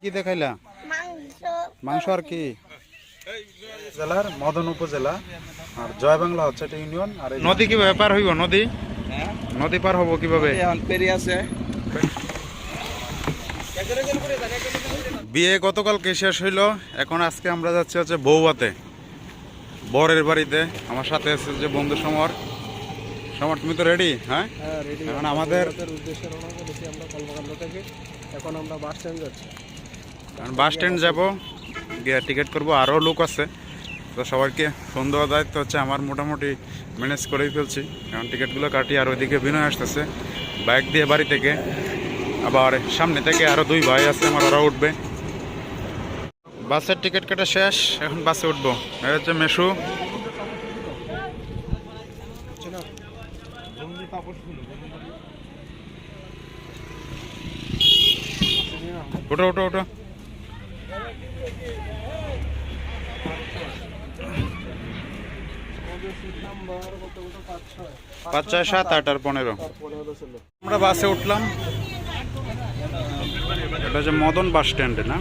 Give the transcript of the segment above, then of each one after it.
কি দেখাইলা? মাংস আর কি? জেলার মদন উপজেলা আর জয় বাংলা হচ্ছে একটা ইউনিয়ন। আর নদী কিভাবে পার হইব? নদী নদী পার হবো কিভাবে? বিয়ে গতকালকে শেষ হইলো, এখন আজকে আমরা যাচ্ছি হচ্ছে বৌবাতে, বরের বাড়িতে। আমার সাথে আছে যে বন্ধু সমর। সমর, তুমি তো রেডি? হ্যাঁ রেডি। এখন আমাদের উদ্দেশ্যে রওনা করেছি আমরা কলকাতা থেকে। এখন আমরা বাস স্ট্যান্ড যাচ্ছি। কারণ বাস স্ট্যান্ড যাবো, গিয়ে টিকিট করবো। আরও লোক আছে, তো সবাইকে ফোন দেওয়া দায়িত্ব হচ্ছে আমার। মোটামুটি ম্যানেজ করেই ফেলছি, কারণ টিকিটগুলো কাটি। আর ওইদিকে বিনয় আসতেছে বাইক দিয়ে বাড়ি থেকে। আবার সামনে থেকে আরও দুই ভাই আছে আমার, ওরা উঠবে। বাসের টিকিট কাটা শেষ, এখন বাসে উঠবো। এই হচ্ছে মেশু। ওটো ওটো ওটো। 5, 6, 7, 8 আর 15। আমরা বাসে উঠলাম। এটা হচ্ছে মদন বাস স্ট্যান্ডে না?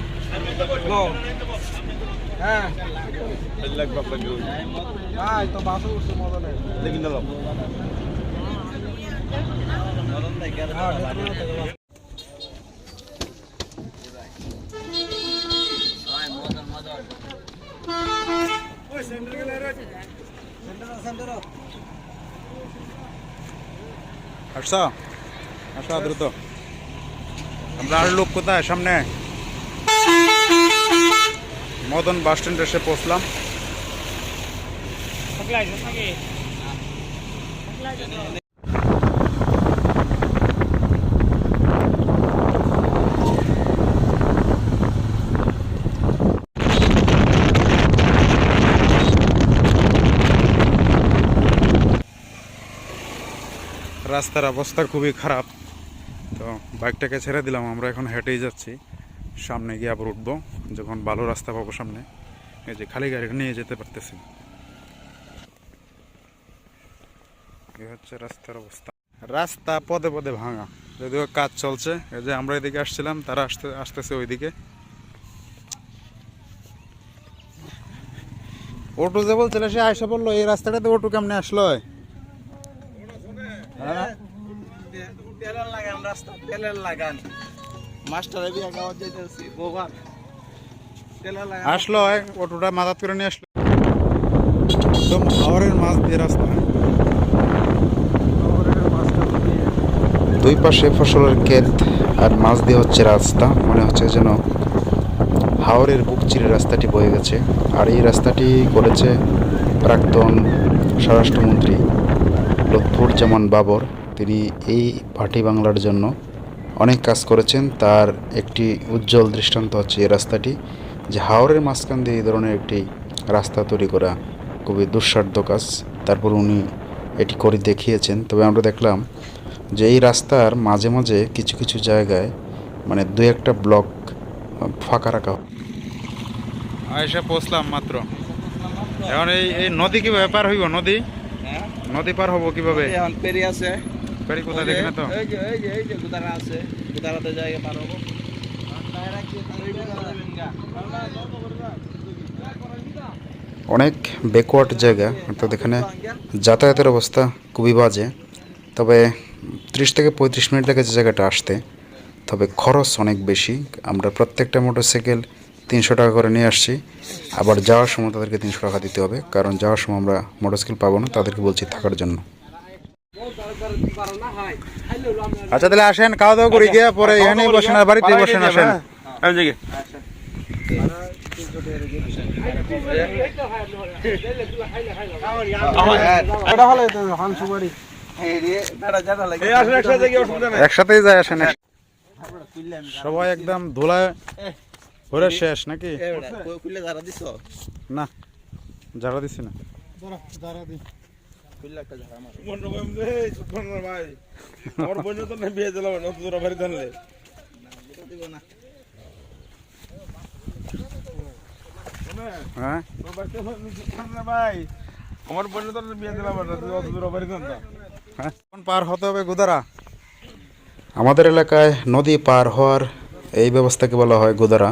আসো আসো দ্রুত। আমরা আর লোক কোথায়? সামনে মদন বাস স্ট্যান্ডে এসে পৌঁছলাম। রাস্তার অবস্থা খুবই খারাপ, তো বাইকটাকে ছেড়ে দিলাম। আমরা এখন হেঁটেই যাচ্ছি, সামনে গিয়ে আবার উঠবো যখন ভালো রাস্তা পাবো সামনে। এই যে খালি গাড়িটা নিয়ে যেতে পারতেছি। এই হচ্ছে রাস্তার অবস্থা। রাস্তা পদে পদে ভাঙা, যদিও কাজ চলছে। এই যে আমরা এদিকে আসছিলাম, তারা আসতেছে ওইদিকে। অটো যে বলছিল সে আয়সা বললো এই রাস্তাটাতে অটো কেমনে আসলো? আসলো অটোটা মাথাত করে নিয়ে আসলো। একদম হাওরের মাছ দিয়ে রাস্তা, দুই পাশে ফসলের ক্ষেত আর মাছ দিয়ে হচ্ছে রাস্তা। মনে হচ্ছে যেন হাওরের বুক চিরে রাস্তাটি বয়ে গেছে। আর এই রাস্তাটি করেছে প্রাক্তন স্বরাষ্ট্রমন্ত্রী লুৎফুজ্জামান বাবর। তিনি এই ভাটি বাংলার জন্য অনেক কাজ করেছেন। তার একটি উজ্জ্বল দৃষ্টান্ত হচ্ছে এই রাস্তাটি, যে হাওরের মাঝখান দিয়ে এই ধরনের একটি রাস্তা তৈরি করা খুবই দুঃসাধ্য কাজ। তারপর উনি এটি করে দেখিয়েছেন। তবে আমরা দেখলাম যে এই রাস্তার মাঝে মাঝে কিছু কিছু জায়গায় মানে 2-1টা ব্লক ফাঁকা রাখা। আয়সা পৌঁছলাম মাত্র। এখন এই নদী কিভাবে পার হইব? নদী নদী পার হবো কিভাবে? এখন ফেরি আছে। ফেরি কোথায় দেখি না তো। এই যে গুদারা আছে, গুদারাতে জায়গা পার হবো। অনেক ব্যাকওয়ার্ড জায়গা, অর্থাৎ এখানে যাতায়াতের অবস্থা খুবই বাজে। তবে 30 থেকে 35 মিনিট লাগে যে জায়গাটা আসতে, তবে খরচ অনেক বেশি। আমরা প্রত্যেকটা মোটরসাইকেল 300 টাকা করে নিয়ে আসছি। আবার যাওয়ার সময় তাদেরকে 300 টাকা দিতে হবে, কারণ যাওয়ার সময় আমরা মোটরসাইকেল পাবো না, তাদেরকে বলছি থাকার জন্য। আচ্ছা তাহলে আসেন, খাওয়া দাওয়া করি গিয়ে পরে এখানে বসেন, আর বাড়িতে বসেন। আসেন একসাথেই যায়। আসেন সবাই, একদম ধুলায় ভরে শেষ নাকি? না ঝাড়া দিচ্ছি না। হ্যাঁ পার হতে হবে গুদারা। আমাদের এলাকায় নদী পার হওয়ার এই ব্যবস্থাকে বলা হয় গোদারা।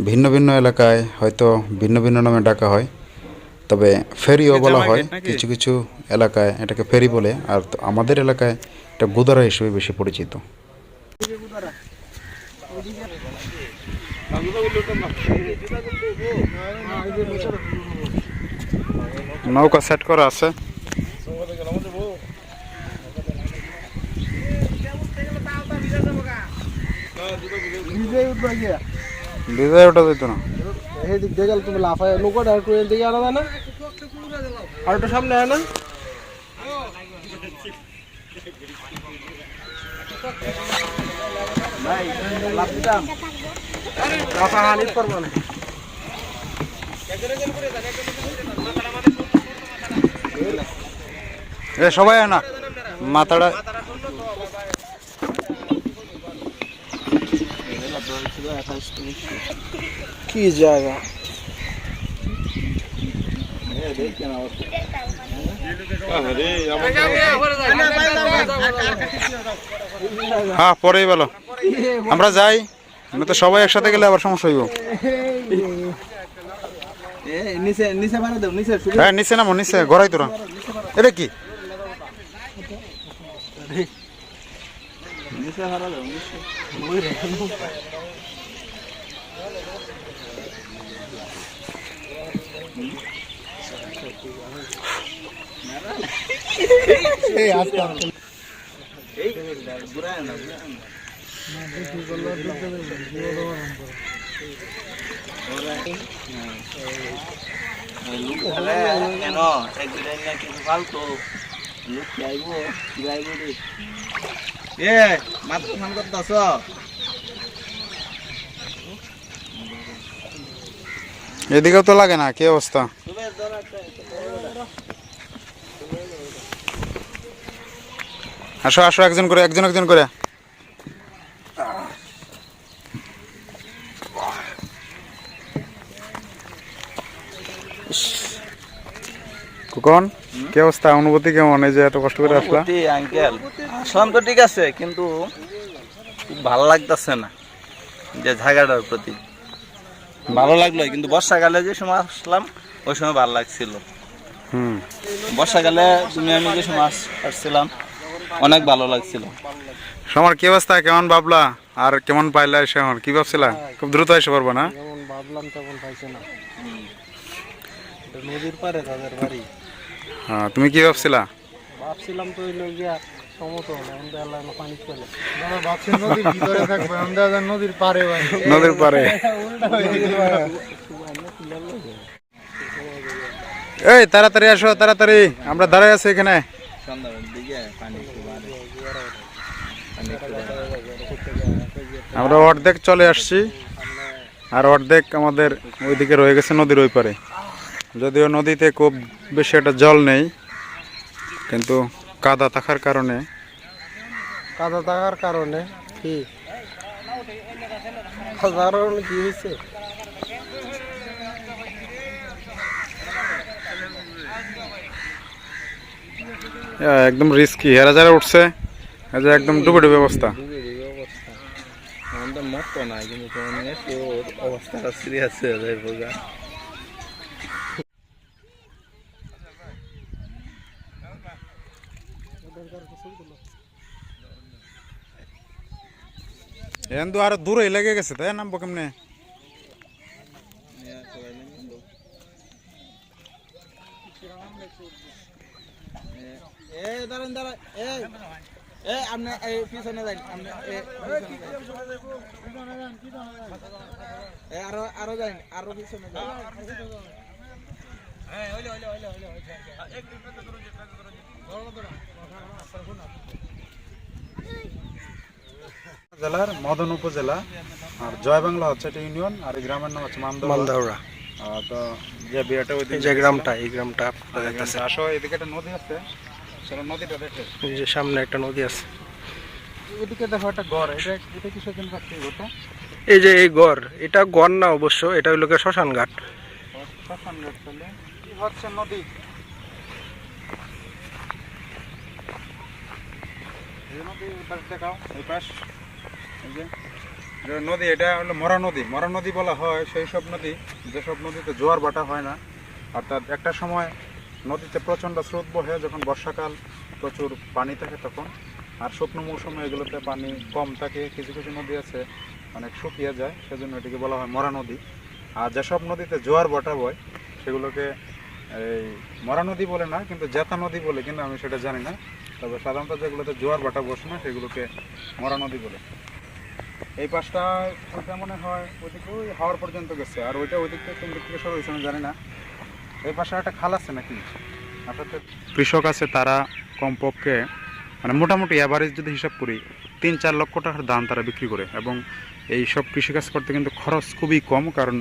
ভিন্ন ভিন্ন এলাকায় হয়তো ভিন্ন ভিন্ন নামে ডাকা হয়, তবে ফেরিও বলা হয় কিছু কিছু এলাকায়, এটাকে ফেরি বলে। আর আমাদের এলাকায় এটা গোদারা হিসেবে বেশি পরিচিত। নৌকা সেট করা আছে। বিজয় ওটা যেত না, এই দিক দিয়ে গেলে তুমি লাফায় নৌকাটা আর ট্রেন দিকে আনা যায় না, আর একটু সামনে আয় না। ভাই লাফ দিতাম, লাফা হানিফ করবো না। এ সবাই না মাথাটা কি জায়গা, হ্যাঁ পরেই বলো, আমরা যাই, আমি তো সবাই একসাথে গেলে আবার সমস্যা হইব। হ্যাঁ নিচে নামো, নিচে গড়াই তোরা। এটা কি এদিকেও তো লাগে না, কি অবস্থা? আসো আসো, একজন করে, একজন একজন করে। কোন কি অবস্থা, অনুভূতি কেমন এই যে এত কষ্ট করে আসলা? আঙ্কেল আসলাম তো ঠিক আছে, কিন্তু খুব ভালো লাগতেছে না যে জায়গাটার প্রতি। ভালো লাগলো, কিন্তু বর্ষাকালে যে সময় আসলাম ওই সময় ভালো লাগছিল। বর্ষাকালে তুমি আমি যে সময় আসছিলাম অনেক ভালো লাগছিল। সমর কি অবস্থা, কেমন ভাবলা আর কেমন পাইলা এসে? এখন কি ভাবছিলা খুব দ্রুত এসে পারবো না? যেমন ভাবলাম তেমন পাইছে না, নদীর পারে তাদের বাড়ি। হ্যাঁ তুমি কি ভাবছিলা? ভাবছিলাম তো ওই লোক গিয়া সমতল, এখন তো আল্লাহ পানি চলে। ভাবছেন নদীর ভিতরে থাকবে, আমরা নদীর পারে ভাই, নদীর পারে। এই তাড়াতাড়ি আসো, তাড়াতাড়ি, আমরা দাঁড়ায় আছি এখানে। আমরা অর্ধেক চলে আসছি, আর অর্ধেক আমাদের ওইদিকে রয়ে গেছে নদীর ওই পারে। যদিও নদীতে খুব বেশি একটা জল নেই, কিন্তু কাদা থাকার কারণে কি সাধারণ কি হয়েছে, একদম রিস্কি। এরা যারা উঠছে একদম ডুবে ডুবে অবস্থা। অবস্থা সিরিয়াস হয়ে যায়। এন্দু আরো দূরে লেগে গেছে, তাই নামবো কেমনে? আরো যাই, আরো পিছনে জেলার মদন উপজেলা, আর জয়বাংলা হচ্ছে এটা ইউনিয়ন, আর এই গ্রামের নাম হচ্ছে মালদাউড়া। তো যে বিয়েটা ওই যে গ্রামটা, এই গ্রামটা আসো, এদিকে একটা নদী আছে, সেটা নদীটা দেখে। এই যে সামনে একটা নদী আছে, এদিকে দেখো একটা গড়, এটা কিসের জন্য রাখছে ঘরটা? এই যে এই গড়, এটা গড় না অবশ্য, এটা হইল শ্মশান ঘাট। শ্মশান ঘাট, তাহলে কি হচ্ছে নদী? এই নদী পাশ দেখাও, এই পাশ, এই যে যে নদী এটা হলো মরা নদী। মরা নদী বলা হয় সেই সব নদী যেসব নদীতে জোয়ার ভাটা হয় না। অর্থাৎ একটা সময় নদীতে প্রচণ্ড স্রোত বহে যখন বর্ষাকাল, প্রচুর পানি থাকে তখন। আর শুকনো মৌসুমে এগুলোতে পানি কম থাকে, কিছু কিছু নদী আছে অনেক শুকিয়ে যায়, সেজন্য এটিকে বলা হয় মরা নদী। আর যেসব নদীতে জোয়ার ভাটা বয় সেগুলোকে এই মরা নদী বলে না, কিন্তু জেতা নদী বলে, কিন্তু আমি সেটা জানি না। তবে সাধারণত যেগুলোতে জোয়ার ভাটা বসে না সেগুলোকে মরা নদী বলে। এই পাশটা ওইটা মনে হয় ওইদিকে ওই হাওড় পর্যন্ত গেছে, আর ওইটা ওই দিক থেকে কোন দিক থেকে শুরু হয়েছে আমি জানি না। এই পাশে একটা খাল আছে নাকি আপনাদের? কৃষক আছে, তারা কমপক্ষে মানে মোটামুটি অ্যাভারেজ যদি হিসাব করি 3-4 লক্ষ টাকার ধান তারা বিক্রি করে। এবং এই সব কৃষিকাজ করতে কিন্তু খরচ খুবই কম, কারণ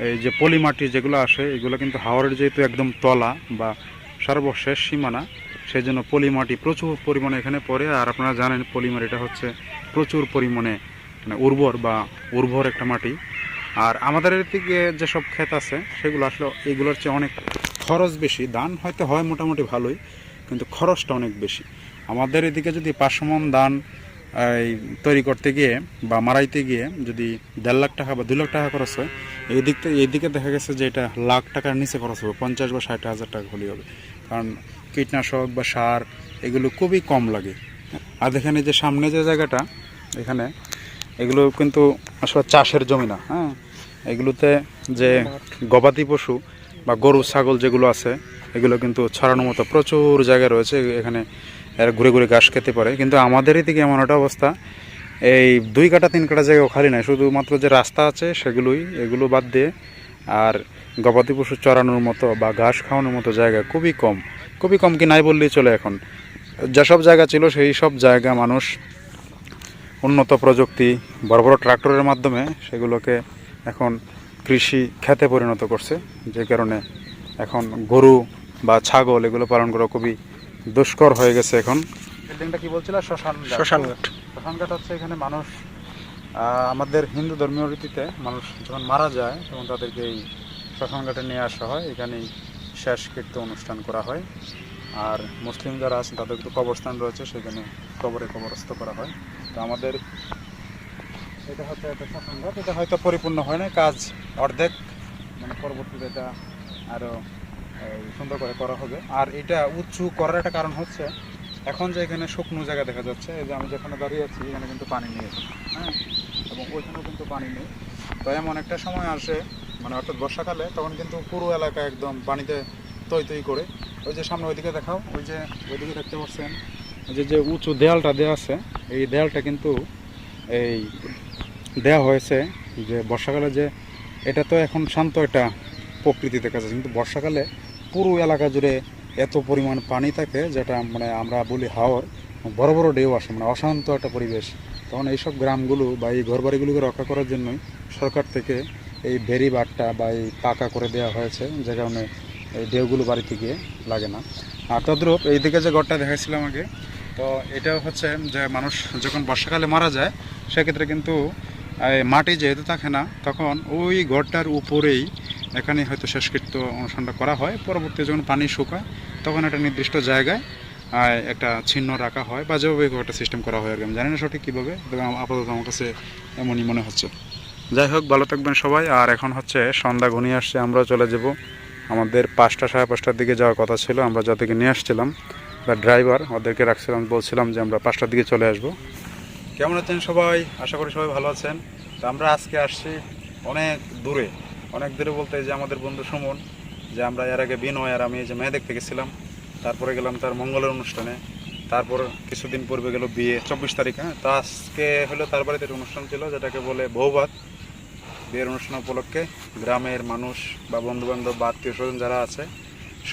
এই যে পলি মাটি যেগুলো আসে এগুলো কিন্তু হাওড়ের যেহেতু একদম তলা বা সর্বশেষ সীমানা, সেই জন্য পলি মাটি প্রচুর পরিমাণে এখানে পড়ে। আর আপনারা জানেন পলি মাটিটা হচ্ছে প্রচুর পরিমাণে মানে উর্বর একটা মাটি। আর আমাদের এদিকে যেসব ক্ষেত আছে সেগুলো আসলে এইগুলোর চেয়ে অনেক খরচ বেশি। ধান হয়তো হয় মোটামুটি ভালোই, কিন্তু খরচটা অনেক বেশি। আমাদের এদিকে যদি 500 মণ ধান এই তৈরি করতে গিয়ে বা মারাইতে গিয়ে যদি 1.5 লাখ টাকা বা 2 লাখ টাকা খরচ হয়, এইদিকে দেখা গেছে যে এটা লাখ টাকার নিচে খরচ হবে, 50 বা 60 হাজার টাকা হলেই হবে। কারণ কীটনাশক বা সার এগুলো খুবই কম লাগে। আর দেখেন এই যে সামনে যে জায়গাটা, এখানে এগুলো কিন্তু আসলে চাষের জমি না। হ্যাঁ, এগুলোতে যে গবাদি পশু বা গরু ছাগল যেগুলো আছে এগুলো কিন্তু ছড়ানোর মতো প্রচুর জায়গা রয়েছে, এখানে এরা ঘুরে ঘুরে ঘাস খেতে পারে। কিন্তু আমাদের এদিকে এমন একটা অবস্থা, এই 2 কাঠা 3 কাঠা জায়গাও খালি নাই, শুধুমাত্র যে রাস্তা আছে এগুলো বাদ দিয়ে আর গবাদি পশু চড়ানোর মতো বা ঘাস খাওয়ানোর মতো জায়গা খুবই কম কি নাই বললেই চলে। এখন যেসব জায়গা ছিল সেই সব জায়গা মানুষ উন্নত প্রযুক্তি বড় বড় ট্রাক্টরের মাধ্যমে সেগুলোকে এখন কৃষি খাতে পরিণত করছে, যে কারণে এখন গরু বা ছাগল এগুলো পালন করা খুবই দুষ্কর হয়ে গেছে। এখন বিল্ডিংটা কি বলছিল? শ্মশানঘাট হচ্ছে এখানে মানুষ আমাদের হিন্দু ধর্মীয় রীতিতে মানুষ যখন মারা যায় তখন তাদেরকে এই শ্মশানঘাটে নিয়ে আসা হয়, এখানেই শেষকৃত্য অনুষ্ঠান করা হয়। আর মুসলিম যারা আছেন তাদের তো কবরস্থান রয়েছে, সেখানে কবরস্থ করা হয়। তো আমাদের এটা হচ্ছে একটা শ্মশানঘাট, এটা হয়তো পরিপূর্ণ হয় না, কাজ অর্ধেক, মানে পরবর্তীতে এটা আরও সুন্দর করে করা হবে। আর এটা উঁচু করার একটা কারণ হচ্ছে এখন যে এখানে শুকনো জায়গা দেখা যাচ্ছে, এই যে আমি যেখানে দাঁড়িয়ে আছি এখানে কিন্তু পানি নেই। হ্যাঁ, এবং ওইখানেও কিন্তু পানি নেই। তো এমন একটা সময় আসে মানে অর্থাৎ বর্ষাকালে, তখন কিন্তু পুরো এলাকা একদম পানিতে তৈ করে। ওই যে সামনে ওইদিকে দেখাও, ওইদিকে দেখতে পাচ্ছেন যে উঁচু দেয়ালটা দেওয়া আছে, এই দেয়ালটা কিন্তু এই দেওয়া হয়েছে যে বর্ষাকালে যে এটা তো এখন শান্ত একটা প্রকৃতি দেখা যাচ্ছে, কিন্তু বর্ষাকালে পুরো এলাকা জুড়ে এত পরিমাণ পানি থাকে যেটা মানে আমরা বলি হাওর, বড় বড় ঢেউ আসে, মানে অশান্ত একটা পরিবেশ। তখন এইসব গ্রামগুলো বা এই ঘরবাড়িগুলোকে রক্ষা করার জন্যই সরকার থেকে এই বেড়িবাঁধটা বা এই পাকা করে দেওয়া হয়েছে, যে কারণে এই ঢেউগুলো বাড়িতে গিয়ে লাগে না। আর তদ্রূপ এইদিকে যে ঘরটা দেখাচ্ছিলাম আগে, তো এটাও হচ্ছে যে মানুষ যখন বর্ষাকালে মারা যায় সেক্ষেত্রে কিন্তু মাটি যেহেতু থাকে না, তখন ওই ঘরটার উপরেই এখানে হয়তো শেষকৃত্য অনুষ্ঠানটা করা হয়। পরবর্তী যখন পানি শুকায় তখন একটা নির্দিষ্ট জায়গায় একটা চিহ্ন রাখা হয় বা যেভাবে একটা সিস্টেম করা হয় আর কি, আমি জানি না সঠিক কীভাবে, তবে আপাতত আমার কাছে এমনই মনে হচ্ছে। যাই হোক, ভালো থাকবেন সবাই। আর এখন হচ্ছে সন্ধ্যা ঘনিয়ে আসছে, আমরা চলে যাব। আমাদের 5টা 5:30টার দিকে যাওয়ার কথা ছিল, আমরা যাদেরকে নিয়ে আসছিলাম বা ড্রাইভার ওদেরকে রাখছিলাম, বলছিলাম যে আমরা 5টার দিকে চলে আসব। কেমন আছেন সবাই? আশা করি সবাই ভালো আছেন। তো আমরা আজকে আসছি অনেক দূরে বলতে যে আমাদের বন্ধু সুমন, যে আমরা এর আগে বিনয় আর আমি যে মেয়ে দেখতে গেছিলাম, তারপরে গেলাম তার মঙ্গলের অনুষ্ঠানে, তারপর কিছুদিন পূর্বে গেল বিয়ে 24 তারিখ। হ্যাঁ, তো আজকে হলো তার বাড়িতে একটা অনুষ্ঠান ছিল যেটাকে বলে বৌভাত। বিয়ের অনুষ্ঠান উপলক্ষে গ্রামের মানুষ বা বন্ধুবান্ধব বা আত্মীয় স্বজন যারা আছে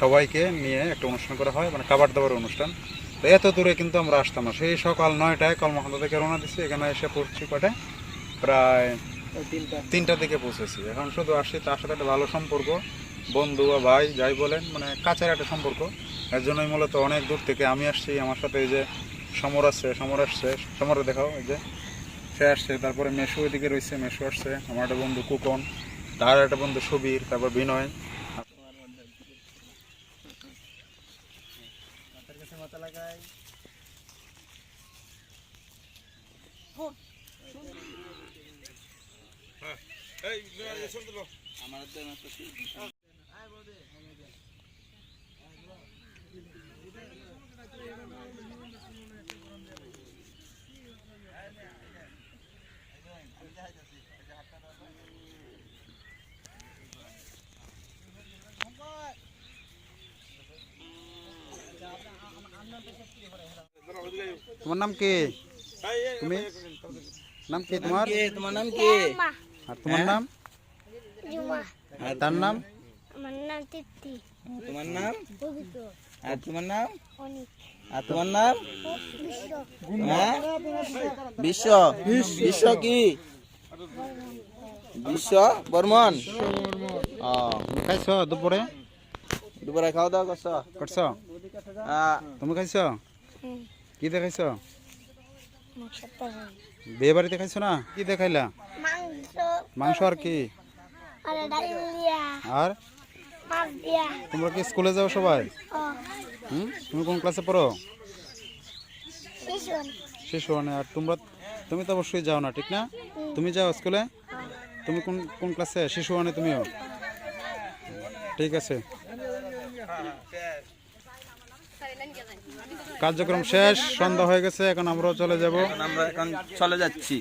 সবাইকে নিয়ে একটা অনুষ্ঠান করা হয়, মানে খাবার দাবার অনুষ্ঠান। তো এত দূরে কিন্তু আমরা আসতাম না, সেই সকাল 9টায় কলমাকান্দা থেকে রওনা দিচ্ছি, এখানে এসে পড়ছি কটায়, প্রায় 3টার দিকে পৌঁছেছি। এখন শুধু আসছি তার সাথে একটা ভালো সম্পর্ক, বন্ধু বা ভাই যাই বলেন, মানে কাছের একটা সম্পর্ক। এর জন্যই মূলত অনেক দূর থেকে আমি আসছি। আমার সাথে এই যে সমর আসছে, সমরে দেখাও, এই যে সে আসছে, তারপরে মেশু এদিকে রয়েছে, মেশু আসছে, আমার একটা বন্ধু কুকন, তার একটা বন্ধু সুবীর, তারপর বিনয়। তোমার নাম কি? তুমি নাম কি তোমার? তোমার নাম কি? আর তোমার নাম? জুমা। আর তার নাম? আমার নাম তৃপ্তি। তোমার নাম? পবিত্র। আর তোমার নাম? অনিক। আর তোমার নাম? বিশ্ব। হ্যাঁ? বিশ্ব। বিশ্ব কি? বিশ্ব বর্মন। ও, তুমি খাইছ দুপুরে? দুপুরে খাওয়া দাওয়া করছো? করছ? আহ, তুমি খাইছ? কি দেখাইছ? মাংসটা হয়। বিয়ে বাড়িতে খাইছ না? কি দেখাইলা? মাংস। মাংস আর কি? আর ডাল দিয়া। আর মাছ দিয়া। তোমরা কি স্কুলে যাও সবাই? ও। তুমি কোন ক্লাসে পড়ো? শিশুন। শিশু মানে। আর তুমি তো অবশ্যই যাও না, ঠিক না? তুমি যাও স্কুলে? তুমি কোন ক্লাসে? শিশু মানে তুমিও? ঠিক আছে, কার্যক্রম শেষ, সন্ধ্যা হয়ে গেছে, এখন আমরাও চলে যাব। আমরা এখন চলে যাচ্ছি।